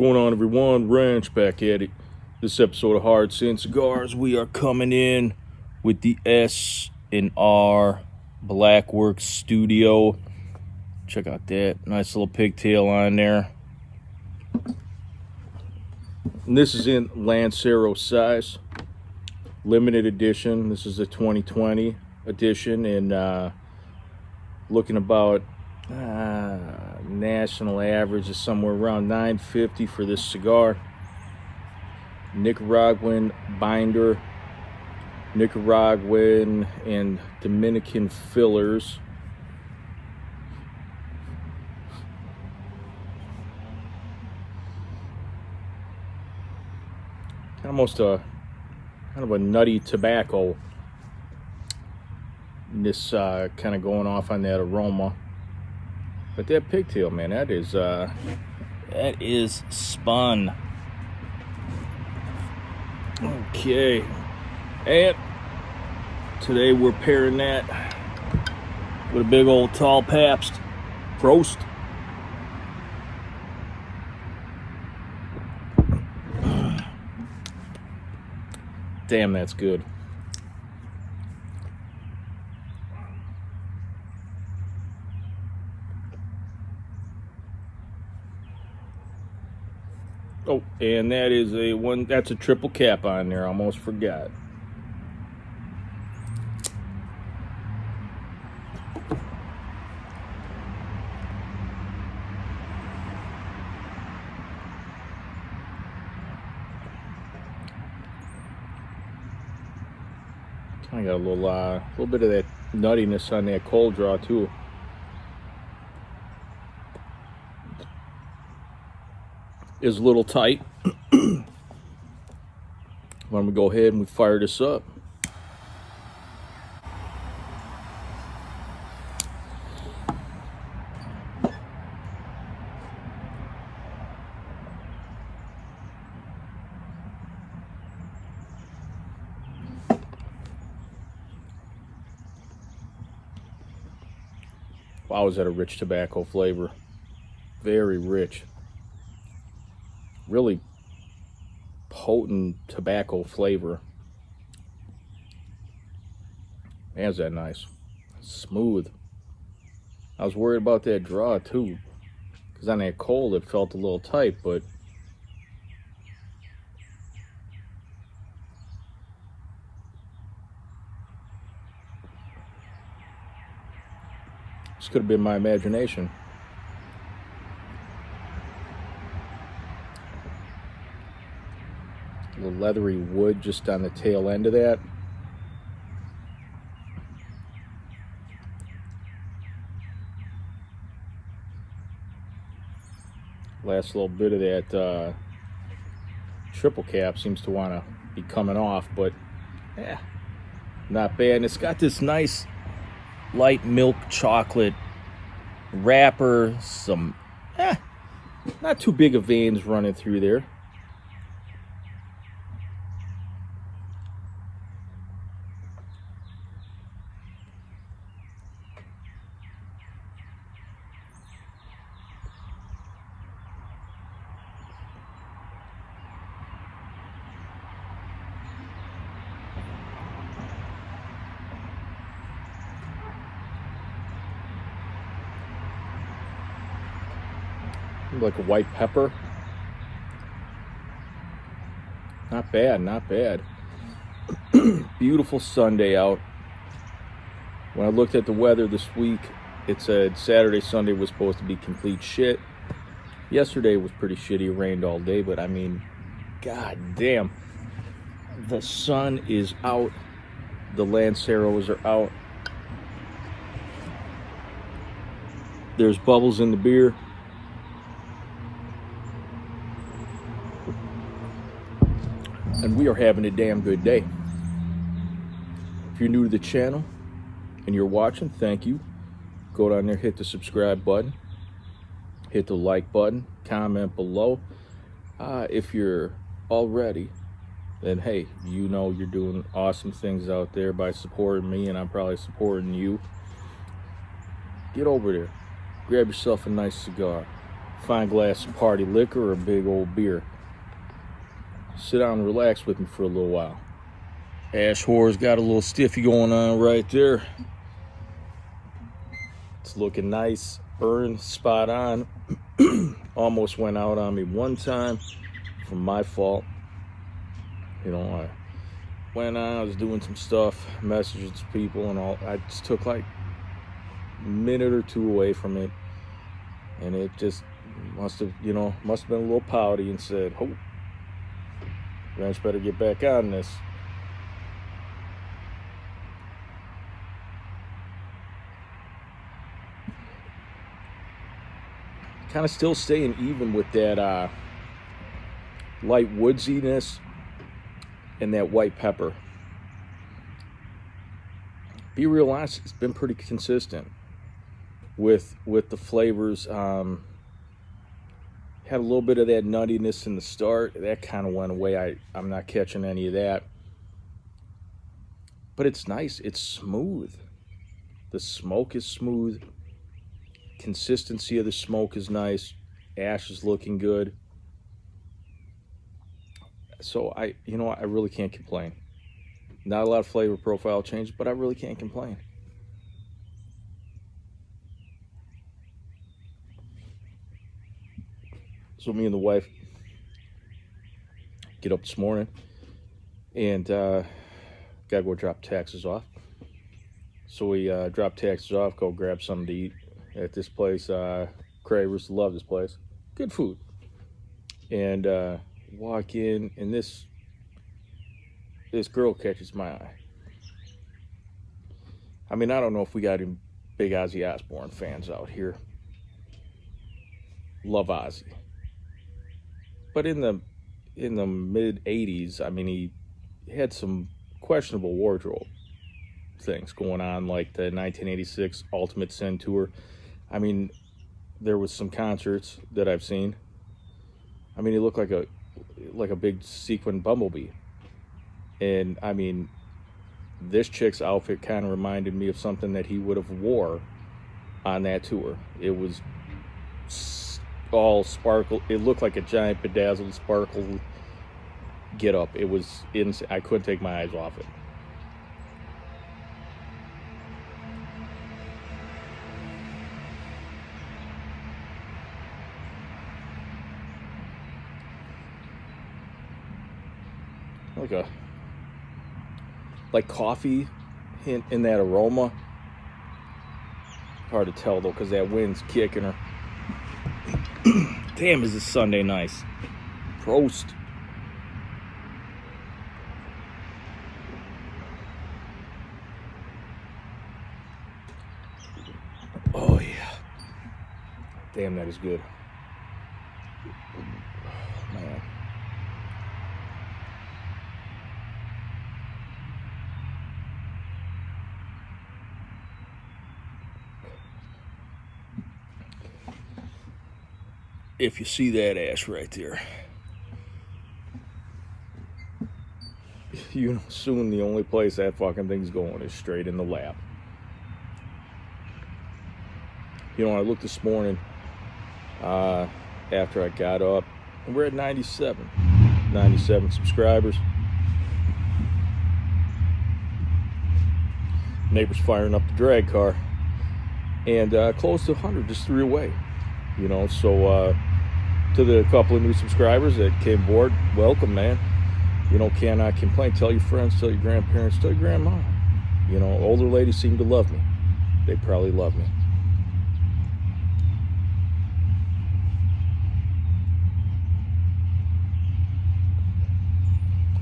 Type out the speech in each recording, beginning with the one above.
going on, everyone? Ranch back at it. This episode of Hard Sin Cigars, we are coming in with the S&R Black Works Studio. Check out that nice little pigtail on there. And this is in Lancero size, limited edition. This is a 2020 edition, and looking about national average is somewhere around $9.50 for this cigar. Nicaraguan binder, Nicaraguan and Dominican fillers. Almost kind of a nutty tobacco. This kind of going off on that aroma. But that pigtail, man, that is spun. Okay, and today we're pairing that with a big old tall Pabst. Prost. Damn, that's good. Oh, and that is that's a triple cap on there. I almost forgot. I got a little bit of that nuttiness on that cold draw too. Is a little tight. Why don't we go ahead and we fire this up? Wow, is that a rich tobacco flavor? Very rich. Really potent tobacco flavor. Man, is that nice. Smooth. I was worried about that draw too, because on that cold it felt a little tight, but this could have been my imagination. A little leathery wood just on the tail end of that. Last little bit of that triple cap seems to want to be coming off, but yeah, not bad. And it's got this nice light milk chocolate wrapper, some not too big of veins running through there. Like a white pepper. Not bad, not bad. Beautiful Sunday out. When I looked at the weather this week, it said Saturday, Sunday was supposed to be complete shit. Yesterday was pretty shitty. It rained all day, but I mean, god damn. The sun is out. The Lanceros are out. There's bubbles in the beer. And we are having a damn good day. If you're new to the channel and you're watching, thank you. Go down there, hit the subscribe button, hit the like button, comment below. If you're already, then hey, you know you're doing awesome things out there by supporting me, and I'm probably supporting you. Get over there, grab yourself a nice cigar, fine glass of party liquor or a big old beer. Sit down and relax with me for a little while. Ash whore's got a little stiffy going on right there. It's looking nice, burned, spot on. Almost went out on me one time from my fault. You know, I went on, I was doing some stuff, messages to people and all. I just took like a minute or two away from it. And it just must have been a little pouty and said, oh, Ranch better get back on this. Kind of still staying even with that light woodsiness and that white pepper. Be real honest, it's been pretty consistent with the flavors. Had a little bit of that nuttiness in the start. That kind of went away. I'm not catching any of that. But it's nice. It's smooth. The smoke is smooth. Consistency of the smoke is nice. Ash is looking good. So I really can't complain. Not a lot of flavor profile change, but I really can't complain. So me and the wife get up this morning and gotta go drop taxes off. So we drop taxes off, go grab something to eat at this place. Cravers, love this place. Good food. And walk in, and this girl catches my eye. I mean, I don't know if we got any big Ozzy Osbourne fans out here. Love Ozzy. But in the mid 80s, I mean, he had some questionable wardrobe things going on, like the 1986 Ultimate Sin tour. I mean, there was some concerts that I've seen. I mean, he looked like a big sequin bumblebee. And I mean, this chick's outfit kind of reminded me of something that he would have wore on that tour. It was all sparkle. It looked like a giant bedazzled sparkle get up. It was insane. I couldn't take my eyes off it. Like coffee in that aroma. Hard to tell though, because that wind's kicking her. Damn, is this Sunday nice. Prost. Oh yeah. Damn, that is good. Man. If you see that ash right there, you know soon the only place that fucking thing's going is straight in the lap. You know, I looked this morning after I got up, and we're at 97 subscribers. Neighbors firing up the drag car, and close to 100 just 3 away. You know, so to the couple of new subscribers that came aboard, welcome, man. You know, cannot complain. Tell your friends, tell your grandparents, tell your grandma. You know, older ladies seem to love me. They probably love me.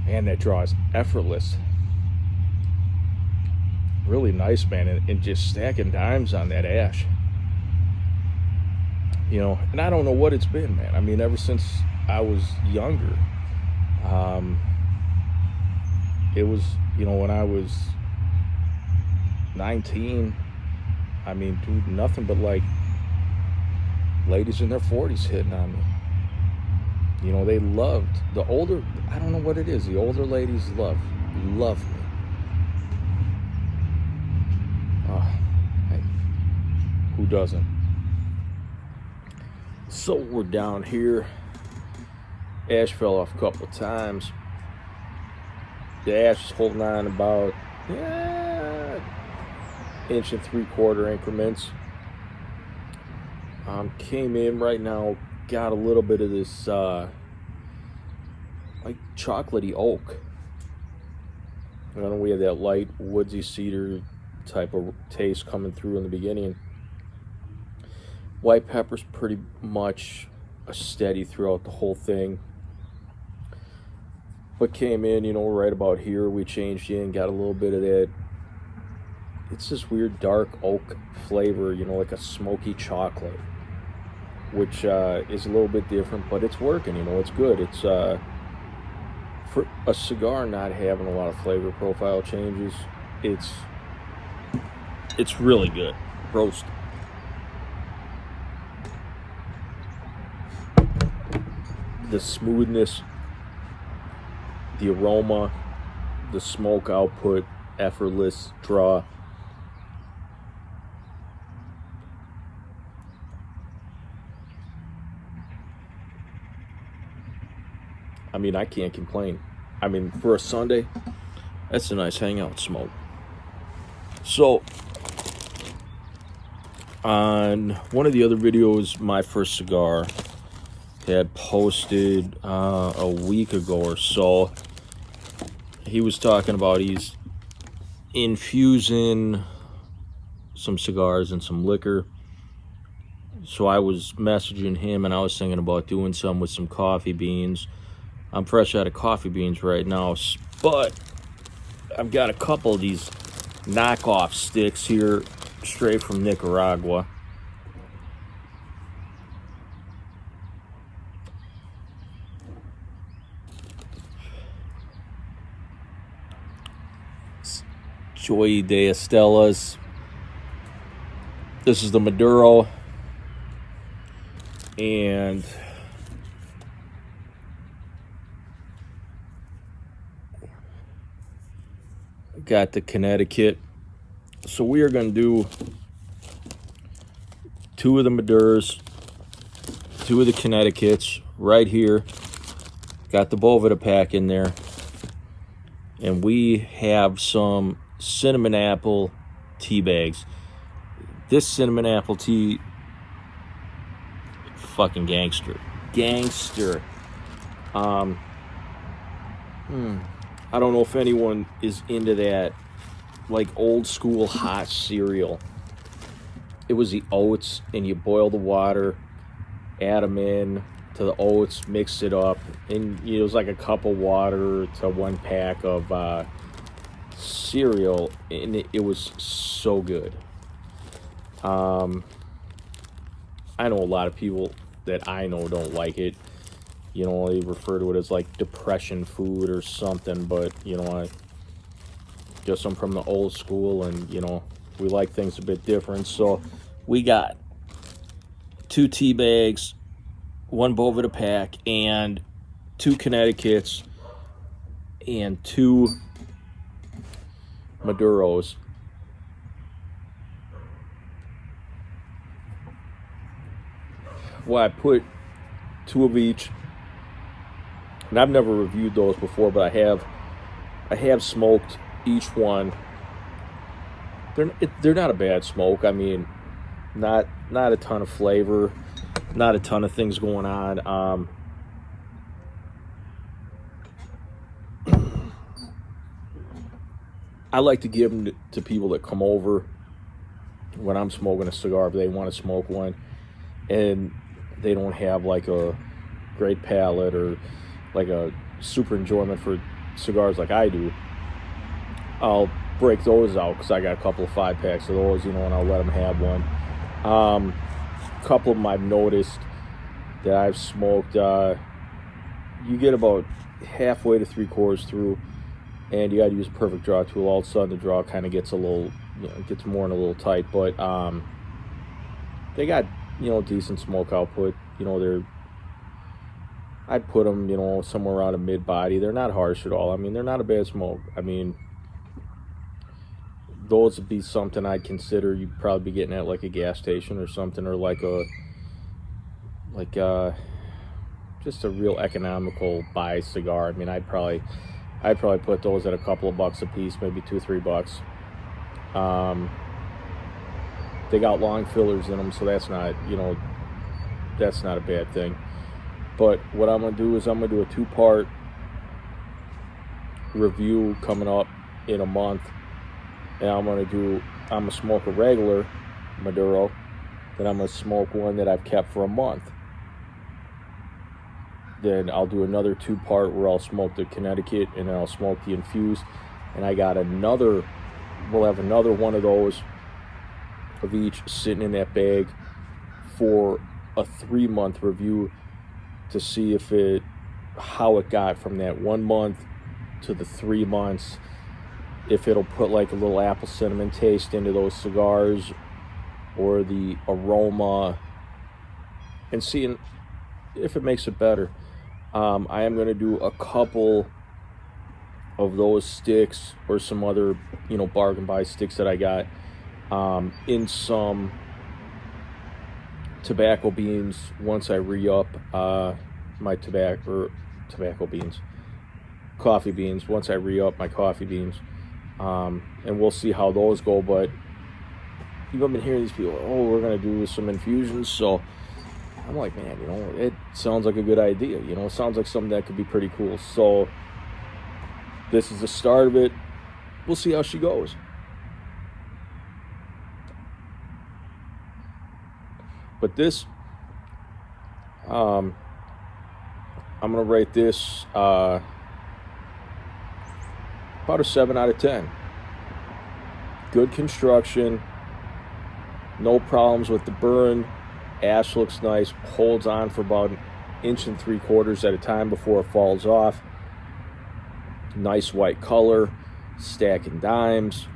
Man, that draw is effortless. Really nice, man, and just stacking dimes on that ash. You know, and I don't know what it's been, man. I mean, ever since I was younger, it was, you know, when I was 19, I mean, dude, nothing but like ladies in their 40s hitting on me. You know, they loved the older, I don't know what it is, the older ladies love me. Oh, hey, who doesn't? So we're down here. Ash fell off a couple of times. The ash is holding on about 1 3/4 inch increments. Came in right now, got a little bit of this like chocolatey oak. I don't know, we had that light woodsy cedar type of taste coming through in the beginning. White pepper's pretty much a steady throughout the whole thing. But came in, you know, right about here, we changed in, got a little bit of that. It's this weird dark oak flavor, you know, like a smoky chocolate, which is a little bit different, but it's working, you know, it's good. It's for a cigar not having a lot of flavor profile changes, it's really good. Roast. The smoothness, the aroma, the smoke output, effortless draw. I mean, I can't complain. I mean, for a Sunday, that's a nice hangout smoke. So, on one of the other videos, My First Cigar had posted a week ago or so, he was talking about he's infusing some cigars and some liquor. So I was messaging him and I was thinking about doing some with some coffee beans. I'm fresh out of coffee beans right now, but I've got a couple of these knockoff sticks here straight from Nicaragua. Joy de Estelas. This is the Maduro, and got the Connecticut. So we are going to do 2 of the Maduras, 2 of the Connecticut's right here. Got the Boveda pack in there, and we have some cinnamon apple tea bags. This cinnamon apple tea, fucking gangster. I don't know if anyone is into that, like old school hot cereal. It was the oats, and you boil the water, add them in to the oats, mix it up, and it was like a cup of water to 1 pack of cereal, and it was so good. I know a lot of people that I know don't like it. You know, they refer to it as like depression food or something, but you know, I guess I'm from the old school, and you know, we like things a bit different. So we got 2 tea bags, 1 Boveda pack, and 2 Connecticut's, and 2 Maduros. Well, I put 2 of each, and I've never reviewed those before, but I have smoked each one. They're not a bad smoke. I mean, not a ton of flavor, not a ton of things going on. I like to give them to people that come over when I'm smoking a cigar if they want to smoke one, and they don't have like a great palate or like a super enjoyment for cigars like I do. I'll break those out because I got a couple of 5-packs of those, you know, and I'll let them have one. A couple of them I've noticed that I've smoked, you get about halfway to 3/4 through, and you got to use a perfect draw tool. All of a sudden the draw kind of gets a little, you know, gets more and a little tight, but they got, you know, decent smoke output. You know, I'd put them, you know, somewhere around a mid-body. They're not harsh at all. I mean, they're not a bad smoke. I mean, those would be something I'd consider you'd probably be getting at like a gas station or something, or like like just a real economical buy cigar. I mean, I'd probably put those at a couple of bucks a piece, maybe $2-3. They got long fillers in them, so that's not, that's not a bad thing. But what I'm gonna do is I'm gonna do a 2-part review coming up in a month, and I'm gonna smoke a regular Maduro, then I'm gonna smoke one that I've kept for a month. Then I'll do another 2-part where I'll smoke the Connecticut and then I'll smoke the infused. And I got we'll have another one of those of each sitting in that bag for a 3-month review to see how it got from that 1 month to the 3 months, if it'll put like a little apple cinnamon taste into those cigars or the aroma, and seeing if it makes it better. I am going to do a couple of those sticks or some other, bargain buy sticks that I got in some tobacco beans once I re-up my coffee beans, once I re-up my coffee beans. And we'll see how those go. But you've been hearing these people, we're going to do some infusions. So I'm like, man, it sounds like a good idea. It sounds like something that could be pretty cool. So this is the start of it. We'll see how she goes. But this, I'm going to rate this about a 7 out of 10. Good construction. No problems with the burn. Ash looks nice, holds on for about 1.75 inches at a time before it falls off. Nice white color, stacking dimes.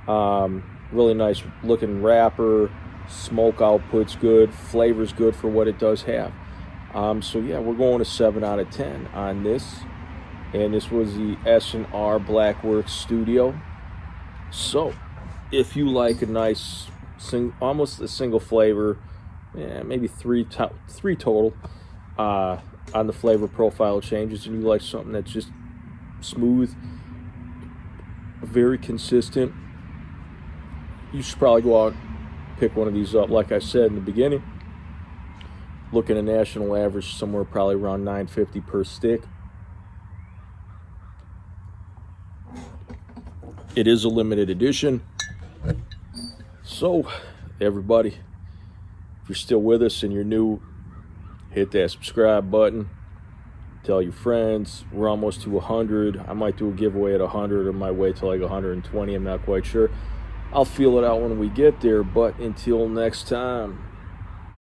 Really nice looking wrapper. Smoke output's good. Flavor's good for what it does have. So yeah, we're going to 7 out of 10 on this. And this was the S&R Black Works Studio. So if you like a nice, almost a single flavor, maybe three total on the flavor profile changes, and you like something that's just smooth, very consistent, you should probably go out and pick one of these up. Like I said in the beginning, looking at national average somewhere probably around $9.50 per stick. It is a limited edition. So everybody, if you're still with us and you're new, hit that subscribe button. Tell your friends. We're almost to 100. I might do a giveaway at 100 or might wait till like 120. I'm not quite sure. I'll feel it out when we get there. But until next time.